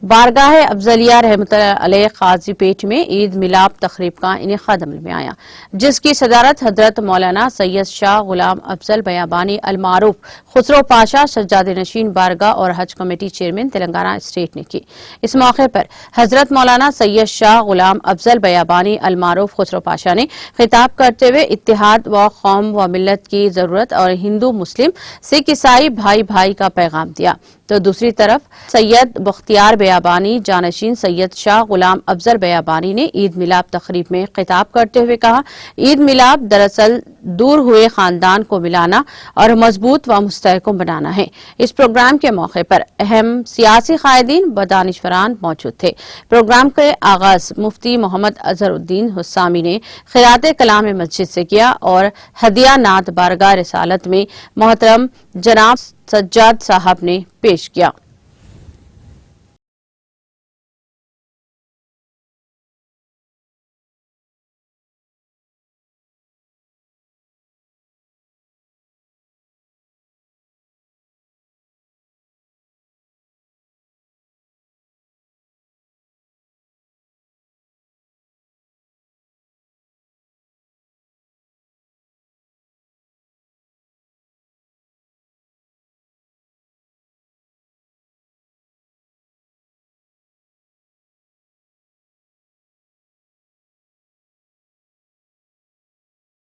बारगाह अफजलिया रहमतुल्लाह अलैह काजीपेट में ईद मिलाद तकरीब का इनेकाद अमल में आया, जिसकी सदारत हजरत मौलाना सैयद शाह गुलाम अफजल बयाबानी अल मारूफ खुसरो पाशा सज्जाद नशीन बारगाह और हज कमेटी चेयरमैन तेलंगाना स्टेट ने की। इस मौके पर हजरत मौलाना सैयद शाह गुलाम अफजल बयाबानी अल मारूफ खुसरो पाशा ने खिताब करते हुए इत्तेहाद व कौम व मिल्लत की जरूरत और हिंदू मुस्लिम सिख ईसाई भाई भाई का पैगाम दिया। तो दूसरी तरफ सैयद बख्तियार बयाबानी जानशीन सैयद शाह गुलाम अफजल बयाबानी ने ईद मिलाद तकरीब में खिताब करते हुए कहा, ईद मिलाद दरअसल दूर हुए खानदान को मिलाना और मजबूत व मुस्तहकम बनाना है। इस प्रोग्राम के मौके पर अहम सियासी कायदीन व दानिशवरान मौजूद थे। प्रोग्राम के आगाज मुफ्ती मोहम्मद अजहरुद्दीन हुस्सामी ने खिरात कलाम मस्जिद से किया और हदिया नात बारगाह रिसालत में मोहतरम जनाब सज्जाद साहब ने पेश किया।